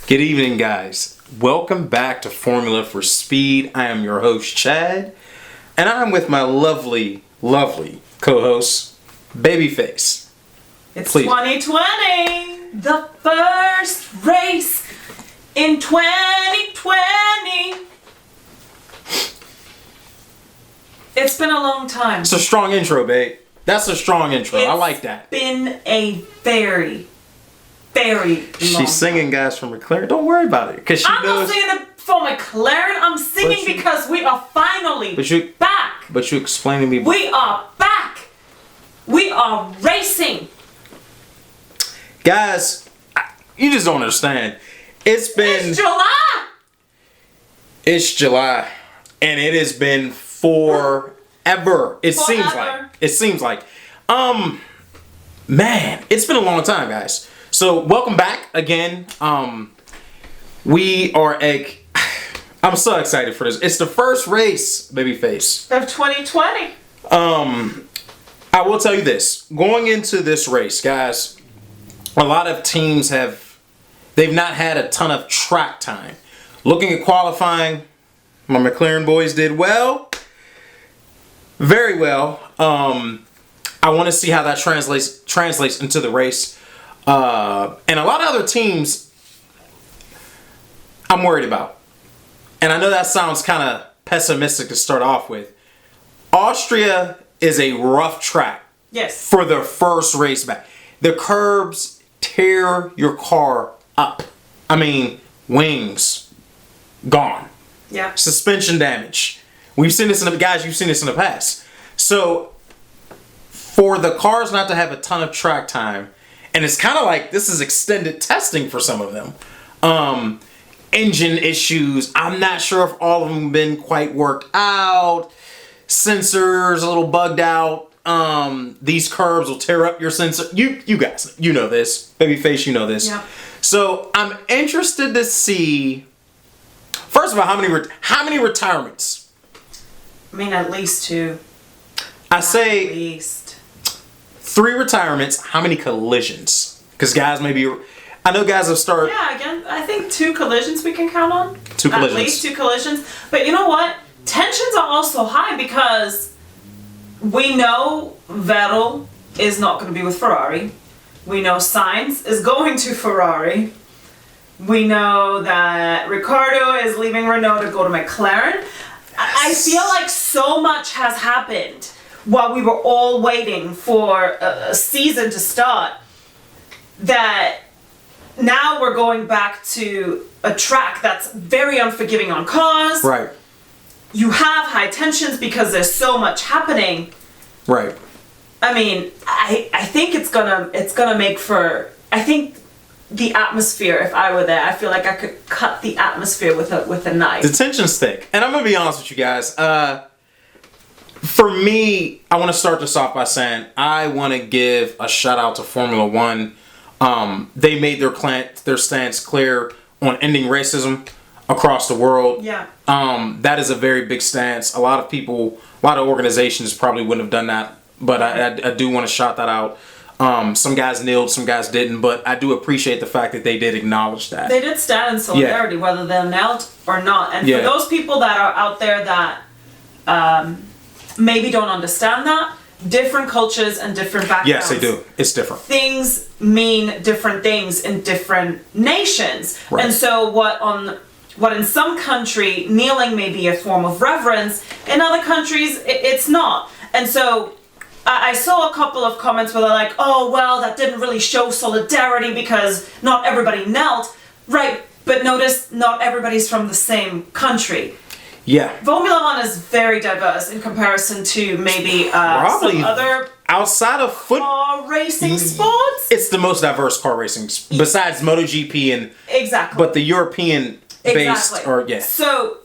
Good evening, guys. Welcome back to Formula for Speed. I am your host, Chad, and I'm with my lovely co-host, Babyface. It's Please. 2020, the first race in 2020. It's been a long time. It's a strong intro, babe. That's a strong intro. I like that. It's been a very long She's singing, guys, from McLaren. Don't worry about it, because I'm not singing it for McLaren. I'm singing because we are finally back. But you explained to me. We are back. We are racing. Guys, you just don't understand. It's July. It's July, and it has been forever. It seems like. Man, it's been a long time, guys. So welcome back again. We are I'm so excited for this. It's the first race, Babyface, of 2020. I will tell you this. Going into this race, guys, a lot of teams they've not had a ton of track time. Looking at qualifying, my McLaren boys did well. Very well. I want to see how that translates into the race. And a lot of other teams I'm worried about. And I know that sounds kind of pessimistic to start off with. Austria is a rough track. Yes. For their first race back. The curbs tear your car up. I mean, wings gone. Yeah. Suspension damage. We've seen this you've seen this in the past. So for the cars not to have a ton of track time, and it's kind of like this is extended testing for some of them. Engine issues. I'm not sure if all of them have been quite worked out. Sensors a little bugged out. These curbs will tear up your sensor. You guys, you know this. Babyface, you know this. Yeah. So I'm interested to see. First of all, how many retirements? I mean, at least two. I say at least 3 retirements. How many collisions? Because guys, I know guys have started. Yeah, again, I think 2 collisions we can count on. 2 collisions. At least 2 collisions. But you know what? Tensions are also high because we know Vettel is not going to be with Ferrari. We know Sainz is going to Ferrari. We know that Ricciardo is leaving Renault to go to McLaren. I feel like so much has happened while we were all waiting for a season to start that now we're going back to a track that's very unforgiving on cars. Right. You have high tensions because there's so much happening. Right. I mean, I think it's gonna make for, I think the atmosphere, if I were there, I feel like I could cut the atmosphere with a knife. The tension's thick. And I'm going to be honest with you guys. For me, I want to start this off by saying I want to give a shout out to Formula One. They made their stance clear on ending racism across the world. Yeah. That is a very big stance. A lot of organizations probably wouldn't have done that, but I do want to shout that out. Some guys kneeled, some guys didn't, but I do appreciate the fact that they did acknowledge that. They did stand in solidarity, whether they're knelt or not. And for those people that are out there that maybe don't understand that, different cultures and different backgrounds. Yes, they do. It's different. Things mean different things in different nations. Right. And so what in some country kneeling may be a form of reverence, in other countries it's not. And so I saw a couple of comments where they're like, oh, well, that didn't really show solidarity because not everybody knelt. Right, but notice not everybody's from the same country. Yeah. Formula One is very diverse in comparison to maybe some other outside of car racing sports. It's the most diverse car racing besides MotoGP and exactly. But the European based So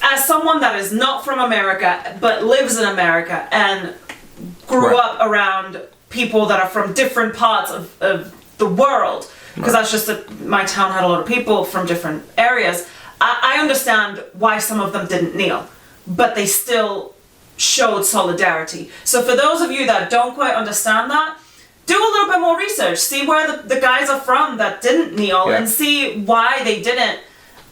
as someone that is not from America but lives in America and grew up around people that are from different parts of the world, because that's just my town had a lot of people from different areas. I understand why some of them didn't kneel, but they still showed solidarity. So for those of you that don't quite understand that, do a little bit more research. See where the guys are from that didn't kneel, and see why they didn't.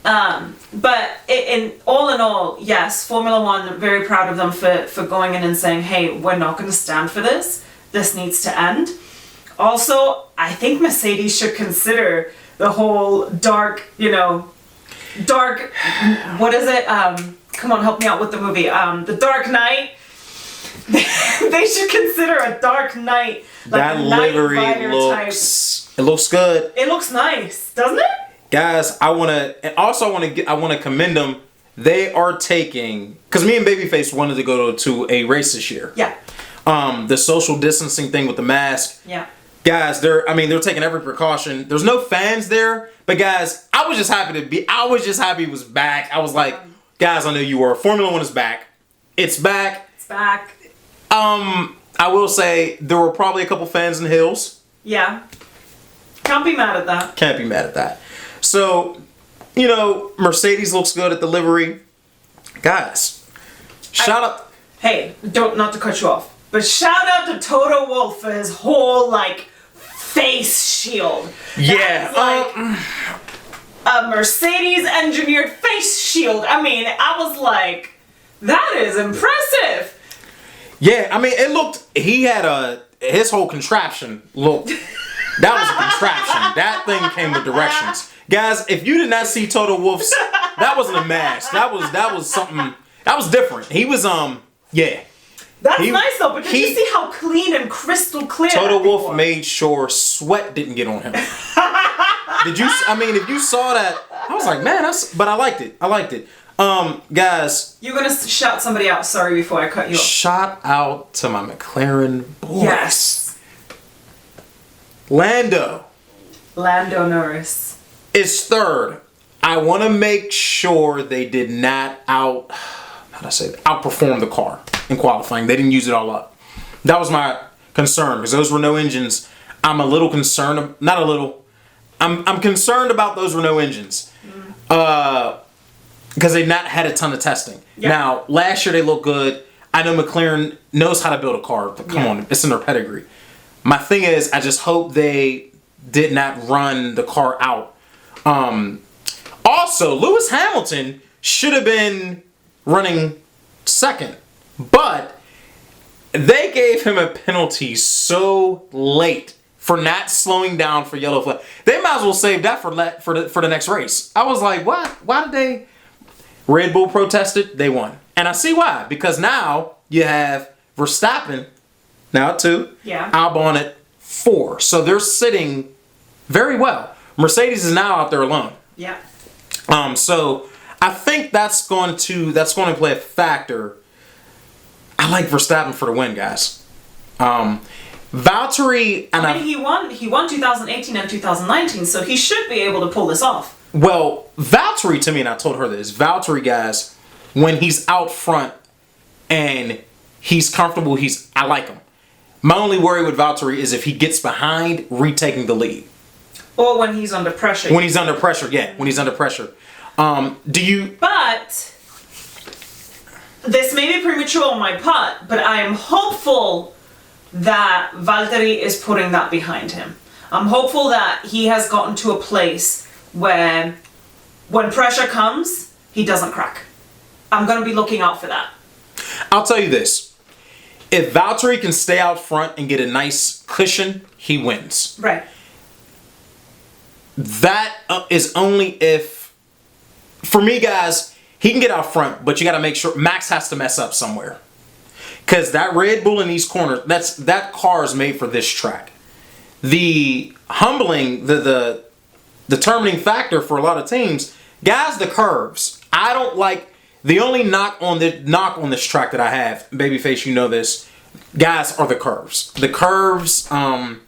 But in all, yes, Formula One, I'm very proud of them for going in and saying, hey, we're not going to stand for this. This needs to end. Also, I think Mercedes should consider the whole dark, what is it? Come on, help me out with the movie. The Dark Knight. They should consider a Dark Knight. Like that livery looks good. It looks nice, doesn't it? Guys, I want to commend them. They are taking, because me and Babyface wanted to go to a race this year. Yeah. The social distancing thing with the mask. Yeah. Guys, they're taking every precaution. There's no fans there, but guys, I was just happy it was back. I was like, guys, I know you were. Formula One is back. It's back. It's back. I will say there were probably a couple fans in the hills. Yeah. Can't be mad at that. So, Mercedes looks good at the livery. Guys, shout out. Hey, not to cut you off, but shout out to Toto Wolff for his whole, face shield. Yeah. A Mercedes engineered face shield. I mean, I was like, that is impressive. Yeah, I mean, his whole contraption looked, that was a contraption. That thing came with directions. Guys, if you did not see Toto Wolff's, that wasn't a mask. That was something, that was different. He was, yeah. That's nice though, but did you see how clean and crystal clear Toto Wolff made sure sweat didn't get on him. If you saw that, I was like, man, but I liked it. Guys. You're going to shout somebody out, sorry, before I cut you off. Shout out to my McLaren boys. Yes. Lando Norris is third. I want to make sure they did not outperform the car in qualifying. They didn't use it all up. That was my concern because those Renault engines. I'm a little concerned. Not a little. I'm concerned about those Renault engines. Because they've not had a ton of testing. Yeah. Now, last year they looked good. I know McLaren knows how to build a car. But come on, it's in their pedigree. My thing is, I just hope they did not run the car out. Also, Lewis Hamilton should have been running second. But they gave him a penalty so late for not slowing down for yellow flag. They might as well save that for the next race. I was like, what? Why did they... Red Bull protested, they won. And I see why. Because now you have Verstappen now at 2. Yeah. Albon at 4. So they're sitting very well. Mercedes is now out there alone. Yeah. So I think that's going to play a factor. I like Verstappen for the win, guys. Valtteri and he won 2018 and 2019, so he should be able to pull this off. Well, Valtteri to me, and I told her this, Valtteri, guys, when he's out front and he's comfortable, I like him. My only worry with Valtteri is if he gets behind, retaking the lead. Or when he's under pressure. When he's under pressure, yeah. When he's under pressure. But this may be premature on my part, but I am hopeful that Valtteri is putting that behind him. I'm hopeful that he has gotten to a place where when pressure comes, he doesn't crack. I'm going to be looking out for that. I'll tell you this. If Valtteri can stay out front and get a nice cushion, he wins. Right. That is only if... For me, guys, he can get out front, but you got to make sure Max has to mess up somewhere. Because that Red Bull in these corners, that car is made for this track. The determining factor for a lot of teams, guys, the curves. I don't like the only knock on this track that I have, Babyface, you know this, guys, are the curves. The curves, they might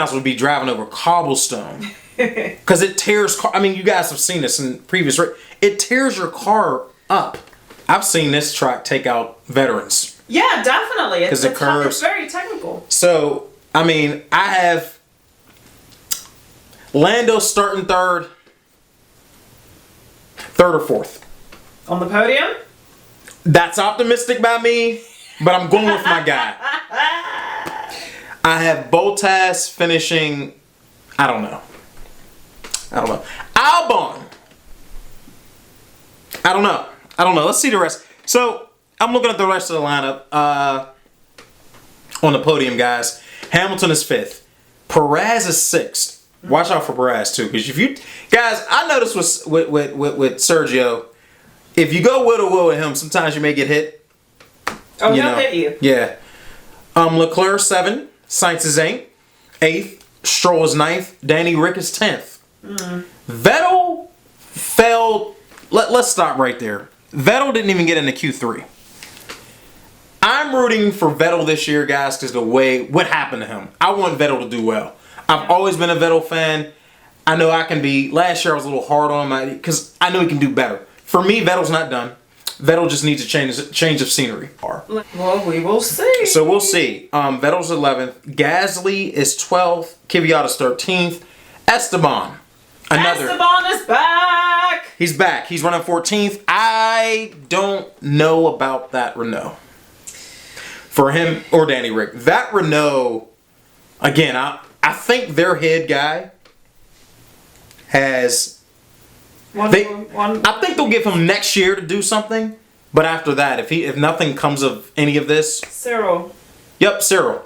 as well be driving over cobblestone because it tears. You guys have seen this in previous. It tears your car up. I've seen this track take out veterans. Yeah, definitely. It's very technical. So I have Lando starting third or fourth. On the podium? That's optimistic by me, but I'm going with my guy. I have Bottas finishing. I don't know. Albon. I don't know. Let's see the rest. So I'm looking at the rest of the lineup on the podium, guys. Hamilton is 5th. Perez is 6th. Watch out for Perez too, because if you guys, I noticed with Sergio, if you go will with him, sometimes you may get hit. Oh, he'll hit you. Yeah. Leclerc 7, Sainz is 8th, Stroll is 9th, Danny Rick is 10th. Vettel failed. Let's stop right there. Vettel didn't even get into Q3. I'm rooting for Vettel this year, guys, because what happened to him. I want Vettel to do well. I've always been a Vettel fan. I know I can be. Last year I was a little hard on him because I know he can do better. For me, Vettel's not done. Vettel just needs a change of scenery. Well, we will see. So we'll see. Vettel's 11th. Gasly is 12th. Kvyat's 13th. Esteban is back. He's back. He's running 14th. I don't know about that Renault. For him or Danny Rick. That Renault, again, I think their head guy has... I think they'll give him next year to do something. But after that, if nothing comes of any of this... Cyril. Yep, Cyril.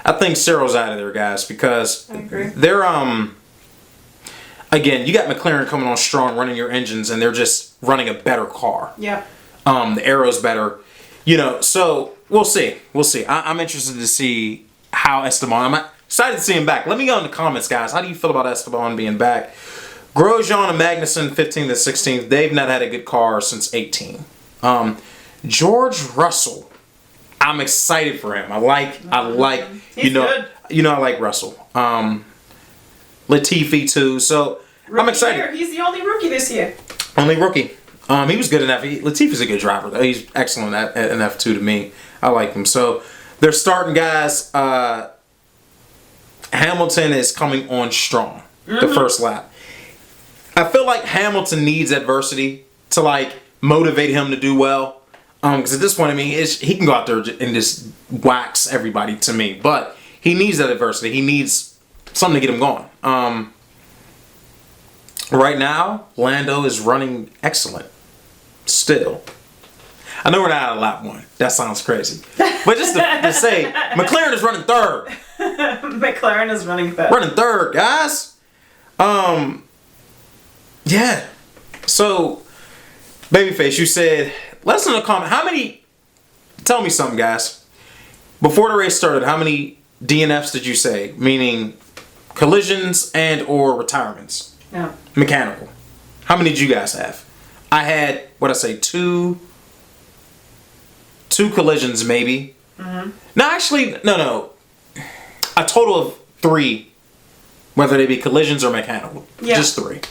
I think Cyril's out of there, guys, because I agree. They're again, you got McLaren coming on strong, running your engines, and they're just running a better car. Yeah. The aero's better, So we'll see. I'm interested to see how Esteban. I'm excited to see him back. Let me know in the comments, guys. How do you feel about Esteban being back? Grosjean and Magnussen, 15th and 16th. They've not had a good car since 18. George Russell. I'm excited for him. I like. He's good. I like Russell. Latifi too. So I'm excited. He's the only rookie this year. Only rookie. He was good enough. Latifi's a good driver though. He's excellent at an F2 to me. I like him. So they're starting, guys. Hamilton is coming on strong. The first lap. I feel like Hamilton needs adversity to motivate him to do well. Because at this point, he can go out there and just wax everybody to me. But he needs that adversity. He needs something to get him going. Right now, Lando is running excellent. Still. I know we're not out of lap 1. That sounds crazy. But just to say, McLaren is running 3rd. McLaren is running 3rd. Running 3rd, guys. Yeah. So, Babyface, you said, let us know in the comment, tell me something, guys. Before the race started, how many DNFs did you say? Meaning collisions and or retirements? Yeah. Mechanical. How many did you guys have? I had, two collisions maybe. Mm-hmm. No, actually, no. A total of 3, whether they be collisions or mechanical. Yeah. Just 3.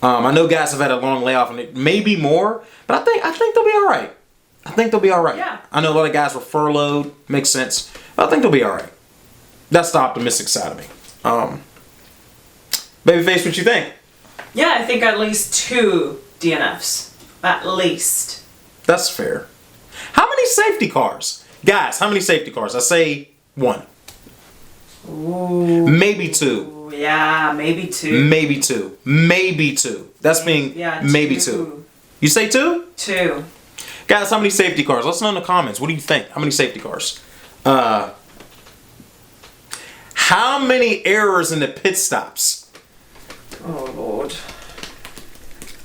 I know guys have had a long layoff and it may be more, but I think they'll be all right. Yeah. I know a lot of guys were furloughed. Makes sense. But I think they'll be all right. That's the optimistic side of me. Babyface, what you think? Yeah, I think at least 2 DNFs. At least. That's fair. How many safety cars? Guys, how many safety cars? I say 1. Ooh. Maybe 2. Yeah, maybe 2. Maybe 2. That's being maybe 2. You say 2? 2. Guys, how many safety cars? Let us know in the comments. What do you think? How many safety cars? How many errors in the pit stops? Oh, Lord.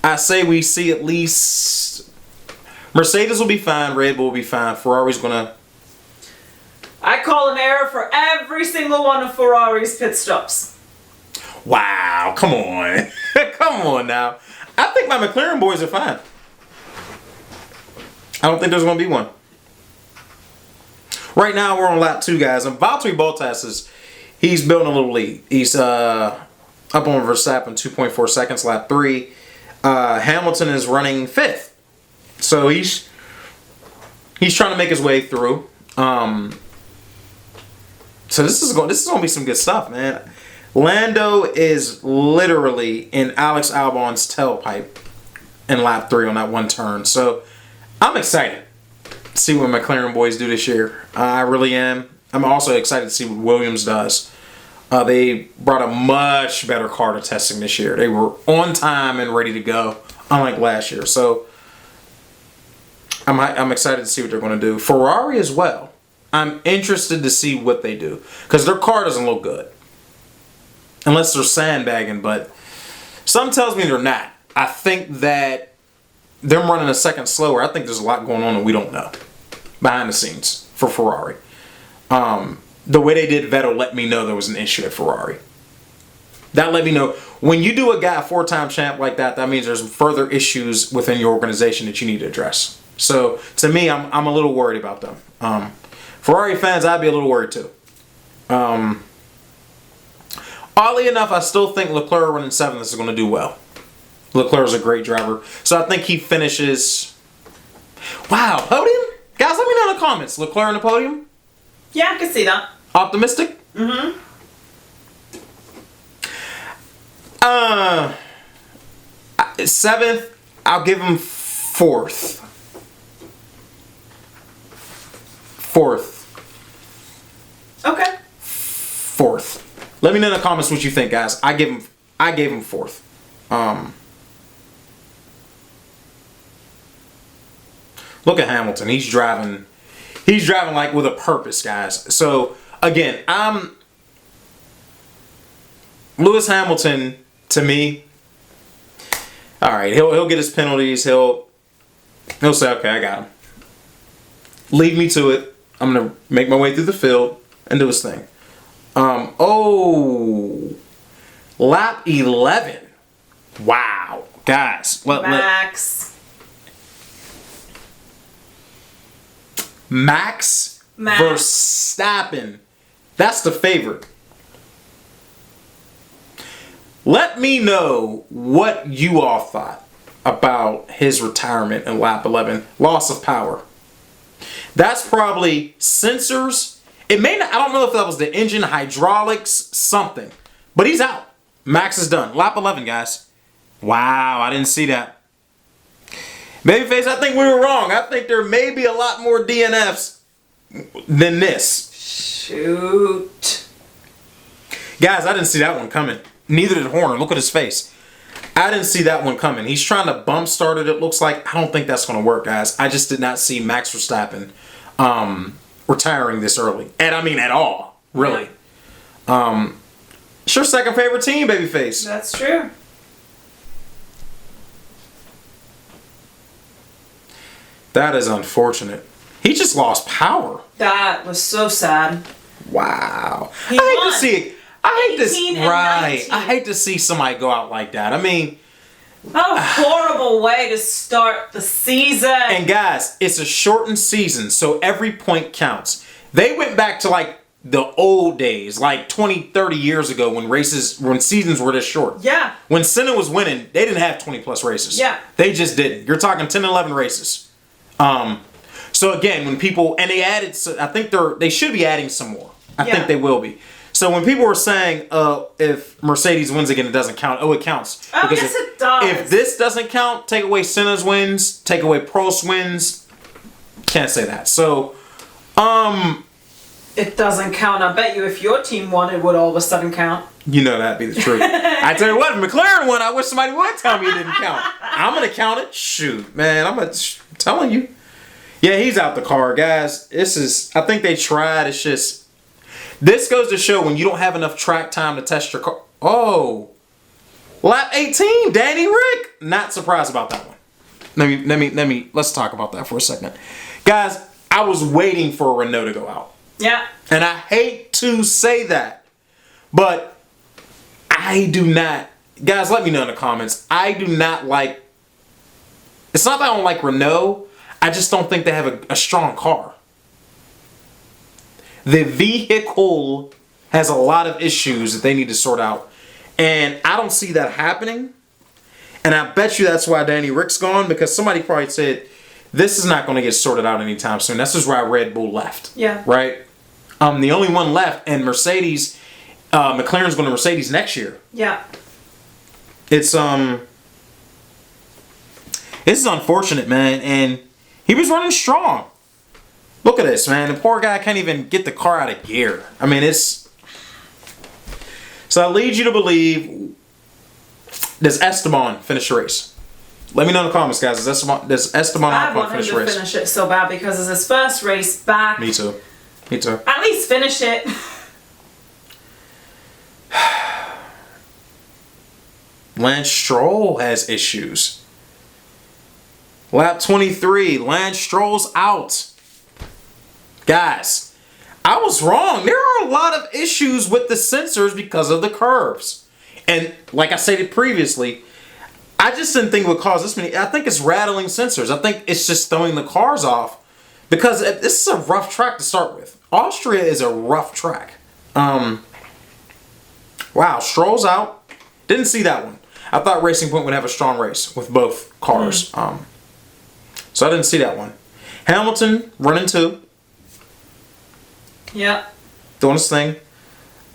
I say we see at least... Mercedes will be fine. Red Bull will be fine. Ferrari's going to... I call an error for every single one of Ferrari's pit stops. Wow. Come on. Come on now. I think my McLaren boys are fine. I don't think there's going to be one. Right now, we're on lap 2, guys. And Valtteri Bottas he's building a little lead. He's up on Verstappen 2.4 seconds, lap 3. Hamilton is running 5th. So he's trying to make his way through. So this is going to be some good stuff, man. Lando is literally in Alex Albon's tailpipe in lap 3 on that one turn. So I'm excited to see what McLaren boys do this year. I really am. I'm also excited to see what Williams does. They brought a much better car to testing this year. They were on time and ready to go, unlike last year. So I'm excited to see what they're going to do. Ferrari as well. I'm interested to see what they do because their car doesn't look good, unless they're sandbagging. But something tells me they're not. I think that them running a second slower. I think there's a lot going on that we don't know behind the scenes for Ferrari. The way they did Vettel let me know there was an issue at Ferrari. That let me know when you do a guy a 4-time champ like that, that means there's further issues within your organization that you need to address. So to me, I'm a little worried about them. Ferrari fans, I'd be a little worried too. Oddly enough, I still think Leclerc running 7th is going to do well. Leclerc is a great driver. So I think he finishes... Wow, podium? Guys, let me know in the comments. Leclerc on the podium? Yeah, I can see that. Optimistic? Mm-hmm. 7th, I'll give him 4th. 4th. Okay. 4th. Let me know in the comments what you think, guys. I gave him 4th. Look at Hamilton. He's driving like with a purpose, guys. So again, Lewis Hamilton, to me, all right, he'll get his penalties. He'll say, okay, I got him. Leave me to it. I'm gonna make my way through the field and do his thing. Lap 11. Wow, guys. Max Verstappen. That's the favorite. Let me know what you all thought about his retirement in lap 11. Loss of power. That's probably sensors. It may not, I don't know if that was the engine, hydraulics, something. But he's out. Max is done. Lap 11, guys. Wow, I didn't see that. Babyface, I think we were wrong. I think there may be a lot more DNFs than this. Shoot. Guys, I didn't see that one coming. Neither did Horner. Look at his face. I didn't see that one coming. He's trying to bump start it, looks like. I don't think that's going to work, guys. I just did not see Max Verstappen retiring this early. And I mean at all. Really. It's your second favorite team, Babyface. That's true. That is unfortunate. He just lost power. That was so sad. Wow. He I hate won. to see it. I I hate to see somebody go out like that. I mean, what a horrible way to start the season. And guys, it's a shortened season, so every point counts. They went back to like the old days, like 20, 30 years ago when seasons were this short. Yeah. When Senna was winning, they didn't have 20 plus races. Yeah. They just didn't. You're talking 10, 11 races. So again, when people, and they added, I think they should be adding some more. I think they will be. So when people were saying, if Mercedes wins again, it doesn't count. Oh, it counts. Oh, because yes, it does. If this doesn't count, take away Senna's wins, take away Prost's wins. Can't say that. So, it doesn't count. I bet you if your team won, it would all of a sudden count. You know that'd be the truth. I tell you what, if McLaren won, I wish somebody would tell me it didn't count. I'm going to count it. Shoot, man. I'm telling you. Yeah, he's out the car, guys. I think they tried. It's just, this goes to show when you don't have enough track time to test your car. Oh, lap 18, Danny Rick. Not surprised about that one. Let's talk about that for a second. Guys, I was waiting for a Renault to go out. Yeah. And I hate to say that, but I do not. Guys, let me know in the comments. I do not like, it's not that I don't like Renault. I just don't think they have a strong car. The vehicle has a lot of issues that they need to sort out. And I don't see that happening. And I bet you that's why Danny Rick's gone, because somebody probably said, this is not going to get sorted out anytime soon. This is why Red Bull left. Yeah. Right? The only one left, and Mercedes, McLaren's going to Mercedes next year. Yeah. It's, this is unfortunate, man. And he was running strong. Look at this, man. The poor guy can't even get the car out of gear. I mean, it's... So that leads you to believe, does Esteban finish the race? Let me know in the comments, guys. Does Esteban I Ocon want him finish the to race? finish it so bad because it's his first race back. Me too. Me too. At least finish it. Lance Stroll has issues. Lap 23, Lance Stroll's out. Guys, I was wrong. There are a lot of issues with the sensors because of the curves. And like I stated previously, I just didn't think it would cause this many. I think it's rattling sensors. I think it's just throwing the cars off because this is a rough track to start with. Austria is a rough track. Wow, Stroll's out. Didn't see that one. I thought Racing Point would have a strong race with both cars. So I didn't see that one. Hamilton running 2. Yeah. Doing his thing.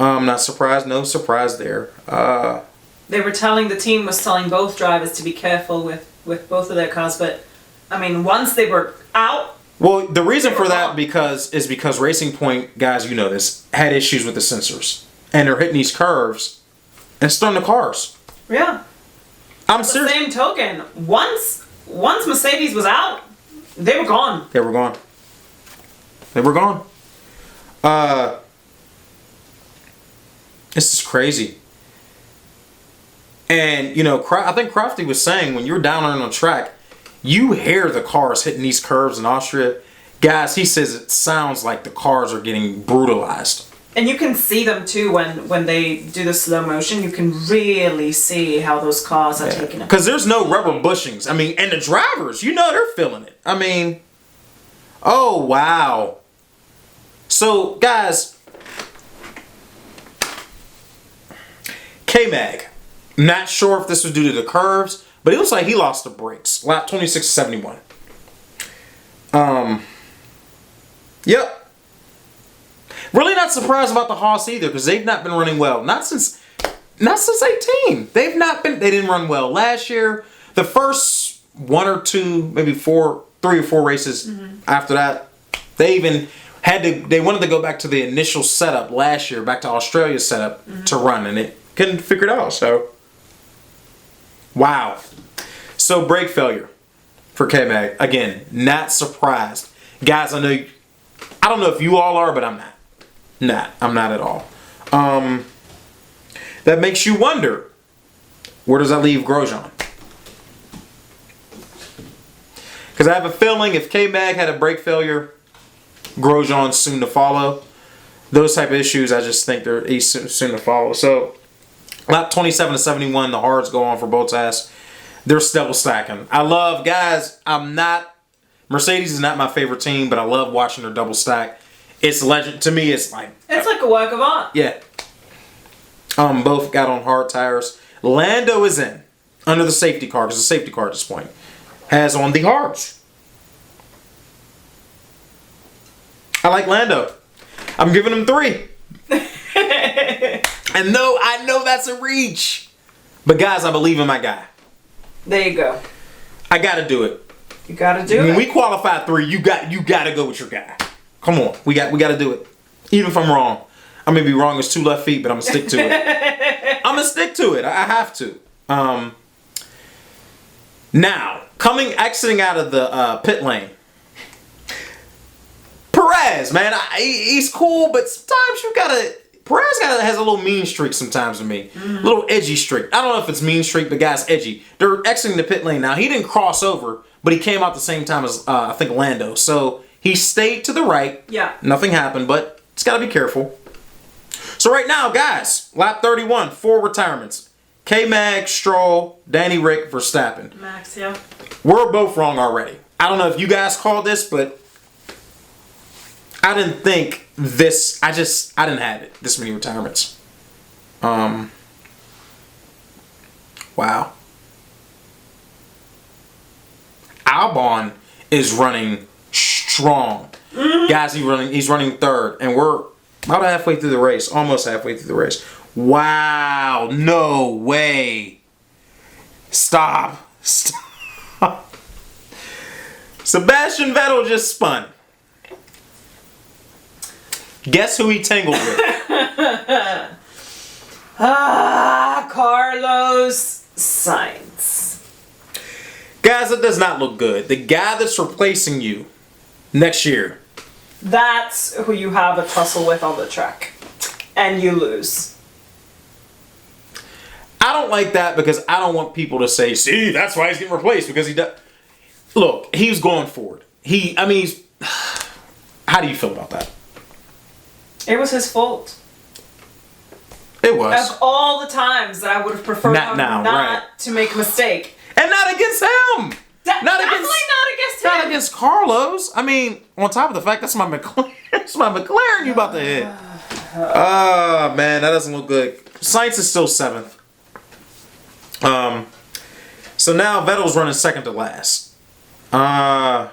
Not surprised. No surprise there. They were telling, the team was telling both drivers to be careful with both of their cars, but I mean, once they were out. Well, the reason for that is because Racing Point, guys, you know this, had issues with the sensors. And they're hitting these curves and it's throwing the cars. Yeah. I'm The serious. same token, once Mercedes was out, they were gone. They were gone. They were gone. This is crazy. And, you know, I think Crafty was saying when you're down on the track, you hear the cars hitting these curves in Austria. Guys, he says it sounds like the cars are getting brutalized. And you can see them too when they do the slow motion. You can really see how those cars are taking it. Because there's no rubber bushings. I mean, and the drivers, you know they're feeling it. I mean, oh, wow. So, guys, K-Mag. Not sure if this was due to the curves, but it looks like he lost the brakes. Lap 26.71. Yep. Really not surprised about the Haas either, because they've not been running well. Not since 18. They didn't run well last year. The first 1 or 2, maybe 3 or 4 races after that, they wanted to go back to the initial setup last year, back to Australia's setup to run, and it couldn't figure it out. So, wow. So brake failure for K-Mag. Again, not surprised. Guys, I don't know if you all are, but I'm not. I'm not at all. That makes you wonder, where does that leave Grosjean? Because I have a feeling if K-Mag had a brake failure, Grosjean's soon to follow. Those type of issues, I just think he's soon to follow. So, lap 27.71, the hards go on for Bottas. They're double stacking. Mercedes is not my favorite team, but I love watching their double stack. It's legend. To me, it's like a work of art. Yeah. Both got on hard tires. Lando is in under the safety car, because the safety car at this point has on the hards. I like Lando. I'm giving him 3. And no, I know that's a reach. But guys, I believe in my guy. There you go. I gotta do it. You gotta do it. When we qualify 3, you gotta go with your guy. Come on, we gotta do it. Even if I'm wrong, I may be wrong as 2 left feet, but I'm gonna stick to it. I'm gonna stick to it. I have to. Now, exiting out of the pit lane, Perez, man, he's cool, but sometimes Perez has a little mean streak sometimes to me. A little edgy streak. I don't know if it's mean streak, but guys, edgy. They're exiting the pit lane now. He didn't cross over, but he came out the same time as, I think, Lando. So, he stayed to the right. Yeah. Nothing happened, but it's got to be careful. So, right now, guys, lap 31, 4 retirements. K-Mag, Stroll, Danny Rick, Verstappen. Max, yeah. We're both wrong already. I don't know if you guys called this, but I didn't think this. I didn't have it. This many retirements. Wow. Albon is running strong. Guys, he's running 3rd, and we're about halfway through the race. Almost halfway through the race. Wow. No way. Stop. Sebastian Vettel just spun. Guess who he tangled with? Carlos Sainz. Guys, it does not look good. The guy that's replacing you next year. That's who you have a tussle with on the track. And you lose. I don't like that because I don't want people to say, see, that's why he's getting replaced because he does. Look, he was going for it. He's. How do you feel about that? It was his fault. It was. Of all the times that I would have preferred not to make a mistake. And not against him. Not against Carlos. I mean, on top of the fact that's my McLaren. That's my McLaren you about to hit. Oh, man, that doesn't look good. Sainz is still 7th. So now Vettel's running second to last. Wow.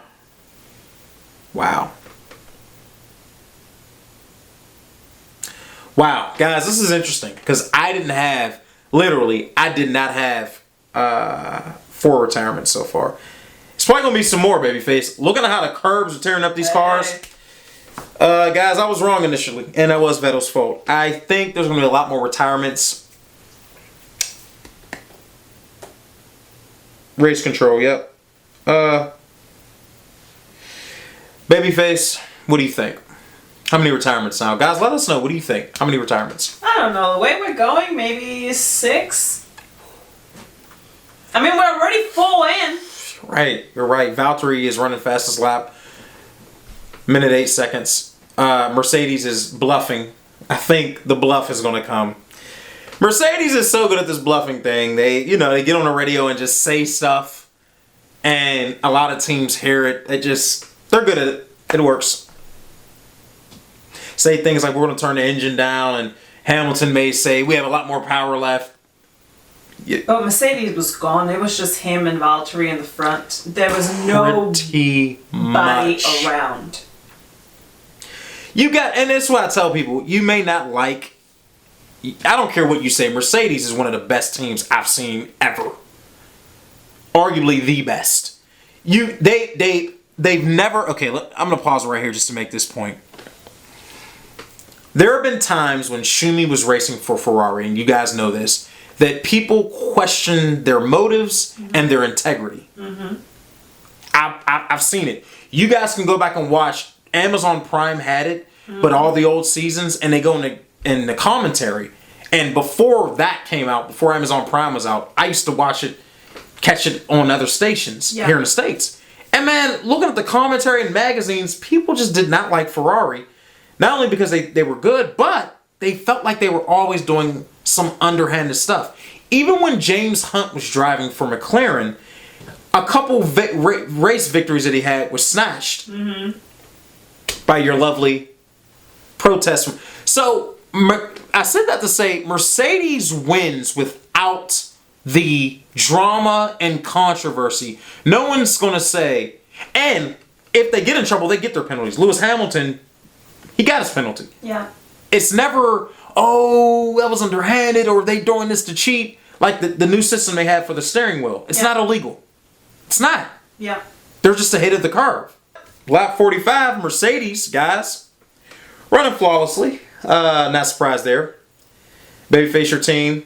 Wow, guys, this is interesting because I did not have 4 retirements so far. It's probably gonna be some more, babyface. Looking at how the curbs are tearing up these cars, guys, I was wrong initially, and that was Vettel's fault. I think there's gonna be a lot more retirements. Race control, yep. Babyface, what do you think? How many retirements now? Guys, let us know. What do you think? How many retirements? I don't know. The way we're going, maybe 6. I mean, we're already full in. Right. You're right. Valtteri is running fastest lap. Minute 8 seconds. Mercedes is bluffing. I think the bluff is going to come. Mercedes is so good at this bluffing thing. They get on the radio and just say stuff. And a lot of teams hear it. They're good at it. It works. Say things like we're going to turn the engine down, and Hamilton may say we have a lot more power left. Yeah. But Mercedes was gone. It was just him and Valtteri in the front. There was nobody around. And that's what I tell people. You may not like. I don't care what you say. Mercedes is one of the best teams I've seen ever. Arguably the best. They've never. Okay, I'm going to pause right here just to make this point. There have been times when Schumi was racing for Ferrari, and you guys know this, that people question their motives and their integrity. Mm-hmm. I've seen it. You guys can go back and watch. Amazon Prime had it, but all the old seasons, and they go in the commentary. And before that came out, before Amazon Prime was out, I used to catch it on other stations here in the States. And man, looking at the commentary and magazines, people just did not like Ferrari. Not only because they were good, but they felt like they were always doing some underhanded stuff. Even when James Hunt was driving for McLaren, a couple race victories that he had was snatched by your lovely protest. So I said that to say Mercedes wins without the drama and controversy. No one's going to say, and if they get in trouble, they get their penalties. Lewis Hamilton, he got his penalty. Yeah. It's never, that was underhanded, or they doing this to cheat. Like the new system they have for the steering wheel. It's not illegal. It's not. Yeah. They're just ahead of the curve. Lap 45, Mercedes, guys, running flawlessly. Not surprised there. Babyface, your team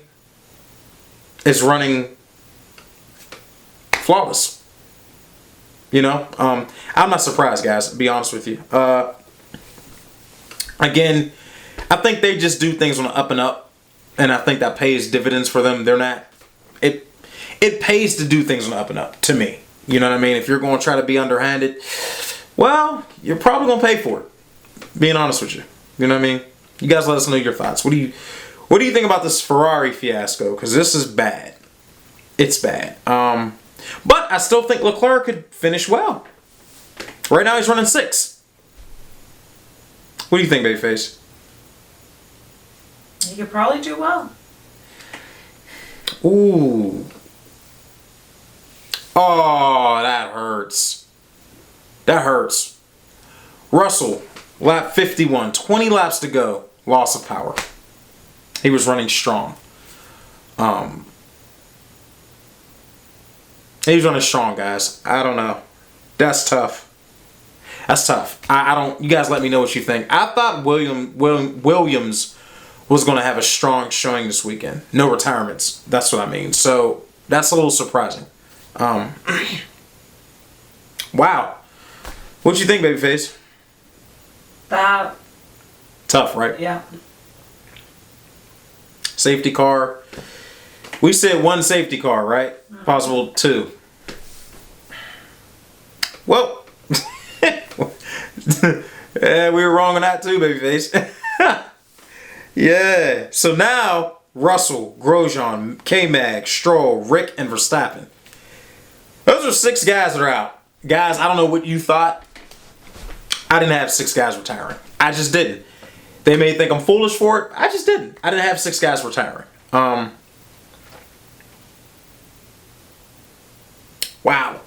is running flawless. I'm not surprised, guys, to be honest with you. Again, I think they just do things on the up and up, and I think that pays dividends for them. It pays to do things on the up and up, to me. You know what I mean? If you're going to try to be underhanded, well, you're probably going to pay for it. Being honest with you. You know what I mean? You guys let us know your thoughts. What do you think about this Ferrari fiasco? Because this is bad. It's bad. But I still think Leclerc could finish well. Right now he's running 6th. What do you think, Babyface? He could probably do well. Ooh. Oh, that hurts. That hurts. Russell, lap 51. 20 laps to go. Loss of power. He was running strong. He was running strong, guys. I don't know. That's tough. That's tough. I don't. You guys, let me know what you think. I thought Williams was going to have a strong showing this weekend. No retirements. That's what I mean. So that's a little surprising. Wow. What you think, babyface? That. Tough, right? Yeah. Safety car. We said one safety car, right? Possible two. Well, yeah, we were wrong on that too, babyface. Yeah. So now Russell, Grosjean, K-Mag, Stroll, Rick, and Verstappen. Those are 6 guys that are out. Guys, I don't know what you thought. I didn't have 6 guys retiring. I just didn't. They may think I'm foolish for it. I just didn't. I didn't have 6 guys retiring. Wow.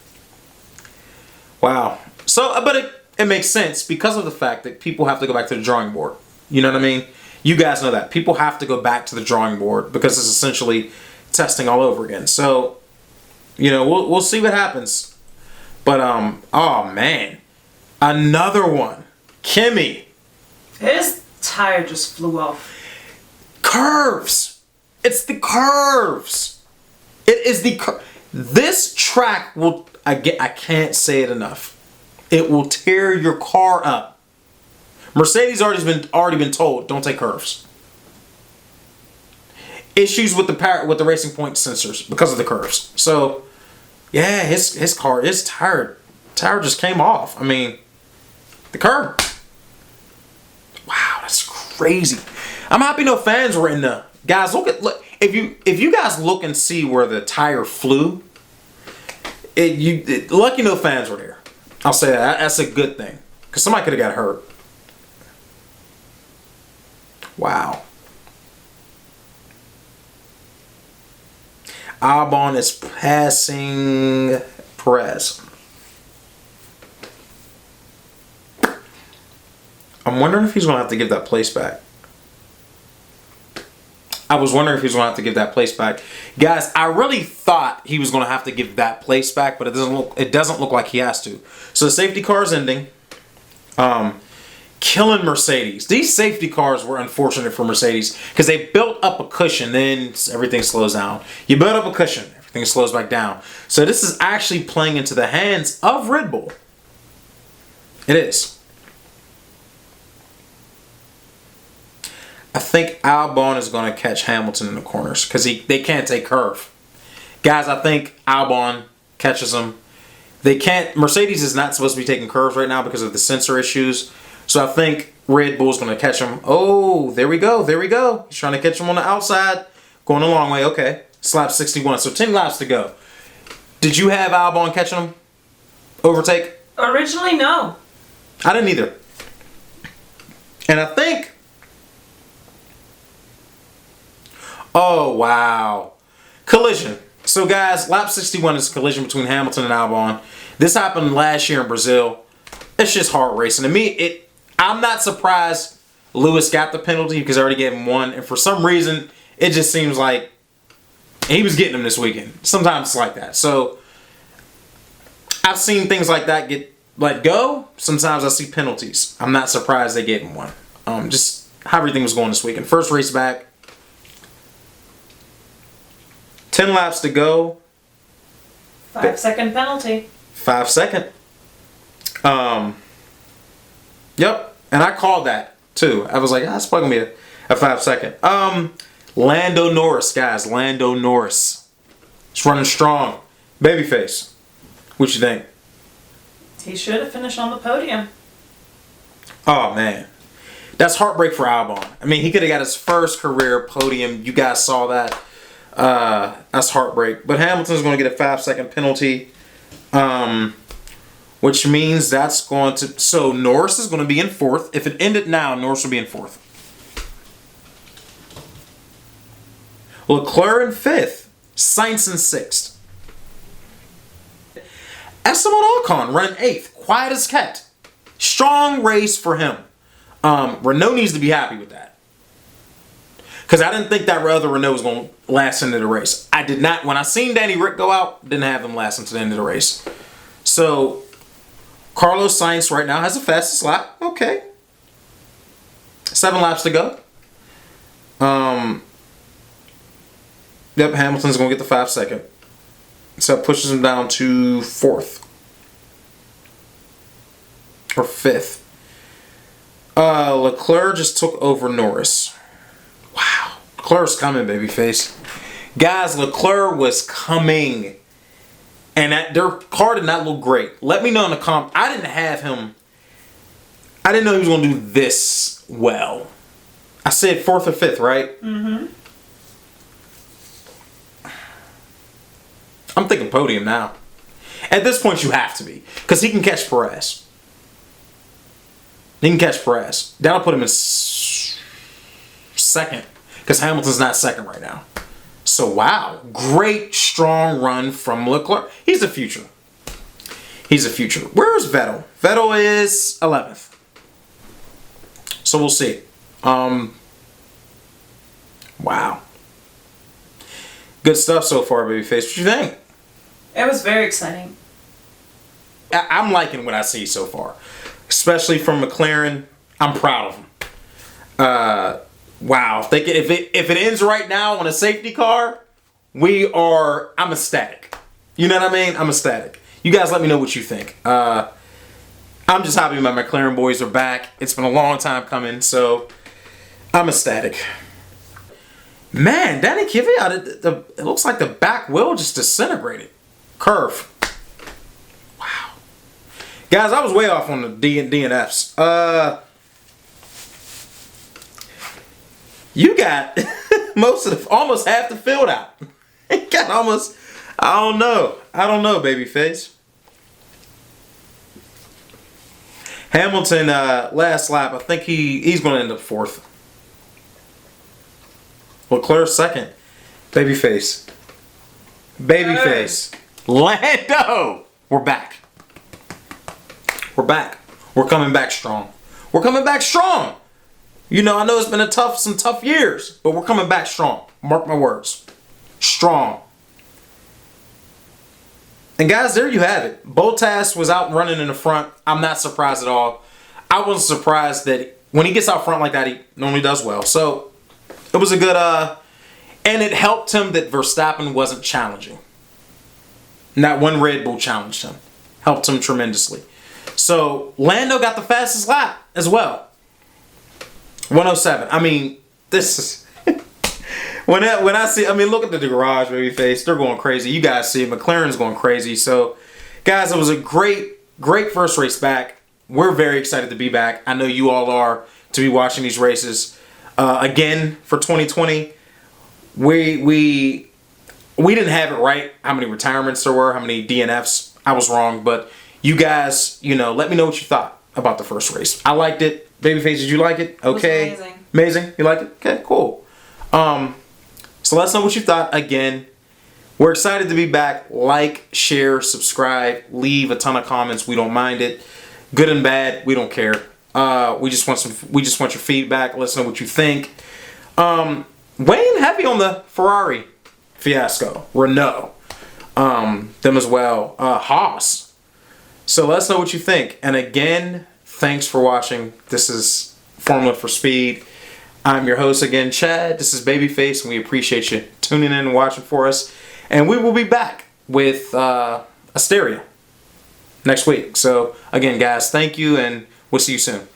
Wow. So, but it makes sense because of the fact that people have to go back to the drawing board. You know what I mean? You guys know that. People have to go back to the drawing board because it's essentially testing all over again. So, you know, we'll see what happens. But, oh man. Another one. Kimmy. His tire just flew off. Curves. It's the curves. It is the this track will, I can't say it enough. It will tear your car up. Mercedes already been told, don't take curves. Issues with the Racing Point sensors because of the curves. So, yeah, his car is tired. Tire just came off. I mean, the curve. Wow, that's crazy. I'm happy no fans were in the guys. Look if you guys look and see where the tire flew. Lucky no fans were there. I'll say that. That's a good thing because somebody could have got hurt. Wow. Albon is passing Perez. I'm wondering if he's going to have to give that place back. I was wondering if he was going to have to give that place back. Guys, I really thought he was going to have to give that place back, but it doesn't look like he has to. So the safety car is ending. Killing Mercedes. These safety cars were unfortunate for Mercedes because they built up a cushion, then everything slows down. You build up a cushion, everything slows back down. So this is actually playing into the hands of Red Bull. It is. I think Albon is going to catch Hamilton in the corners because they can't take curve. Guys, I think Albon catches them. They can't. Mercedes is not supposed to be taking curves right now because of the sensor issues. So I think Red Bull's going to catch him. Oh, there we go. There we go. He's trying to catch him on the outside. Going a long way. Okay. Slap 61. So 10 laps to go. Did you have Albon catching him? Overtake? Originally, no. I didn't either. And I think... Oh, wow. Collision. So, guys, lap 61 is a collision between Hamilton and Albon. This happened last year in Brazil. It's just hard racing. To me, I'm not surprised Lewis got the penalty because I already gave him one. And for some reason, it just seems like he was getting them this weekend. Sometimes it's like that. So, I've seen things like that get let go. Sometimes I see penalties. I'm not surprised they gave him one. Just how everything was going this weekend. First race back. 10 laps to go. 5-second penalty. 5 second. Yep. And I called that too. I was like, that's probably gonna be a 5 second. Lando Norris, guys. Lando Norris. It's running strong. Babyface. What you think? He should have finished on the podium. Oh man. That's heartbreak for Albon. I mean, he could have got his first career podium. You guys saw that. That's heartbreak. But Hamilton's going to get a 5 second penalty. Which means that's going to... So Norris is going to be in fourth. If it ended now, Norris will be in fourth. Leclerc in fifth. Sainz in sixth. Esteban Ocon running eighth. Quiet as kept. Strong race for him. Renault needs to be happy with that. Because I didn't think that other Renault was going to last into the race. I did not. When I seen Danny Rick go out, didn't have him last into the end of the race. So, Carlos Sainz right now has the fastest lap. Okay. 7 laps to go. Yep, Hamilton's going to get the 5-second. So it pushes him down to 4th. Or 5th. Leclerc just took over Norris. Wow. Leclerc's coming, babyface. Guys, Leclerc was coming. And their car did not look great. Let me know in the comments. I didn't know he was going to do this well. I said 4th or 5th, right? Mm-hmm. I'm thinking podium now. At this point, you have to be. Because he can catch Perez. He can catch Perez. That'll put him in 2nd. Because Hamilton's not 2nd right now. So, wow. Great, strong run from Leclerc. He's the future. He's the future. Where's Vettel? Vettel is 11th. So, we'll see. Wow. Good stuff so far, babyface. What you think? It was very exciting. I'm liking what I see so far. Especially from McLaren. I'm proud of them. Wow. If it ends right now on a safety car, I'm ecstatic. You know what I mean? I'm ecstatic. You guys let me know what you think. I'm just happy my McLaren boys are back. It's been a long time coming, so I'm ecstatic. Man, Danny Kvyat, it looks like the back wheel just disintegrated. Curve. Wow. Guys, I was way off on the DNFs. You got almost half the field out. Got almost, I don't know, babyface. Hamilton, last lap, I think he's going to end up 4th. Leclerc 2nd. Babyface. Lando! We're back. We're coming back strong. You know, I know it's been some tough years, but we're coming back strong. Mark my words. Strong. And guys, there you have it. Bottas was out running in the front. I'm not surprised at all. I wasn't surprised that when he gets out front like that, he normally does well. So, it was a good, and it helped him that Verstappen wasn't challenging. Not one Red Bull challenged him. Helped him tremendously. So, Lando got the fastest lap as well. 107. I mean, this is... when I see... I mean, look at the garage, babyface. They're going crazy. You guys see McLaren's going crazy. So, guys, it was a great first race back. We're very excited to be back. I know you all are, to be watching these races. Again, for 2020, we didn't have it right, how many retirements there were, how many DNFs. I was wrong, but you guys, let me know what you thought about the first race. I liked it. Babyface, did you like it? Okay. It was amazing. Amazing? You like it? Okay, cool. So let us know what you thought. Again, we're excited to be back. Like, share, subscribe, leave a ton of comments. We don't mind it. Good and bad, we don't care. We just want your feedback. Let us know what you think. Weighing heavy on the Ferrari fiasco. Renault. Them as well. Haas. So let us know what you think. And again, thanks for watching. This is Formula for Speed. I'm your host again, Chad. This is Babyface, and we appreciate you tuning in and watching for us. And we will be back with Austria next week. So again, guys, thank you, and we'll see you soon.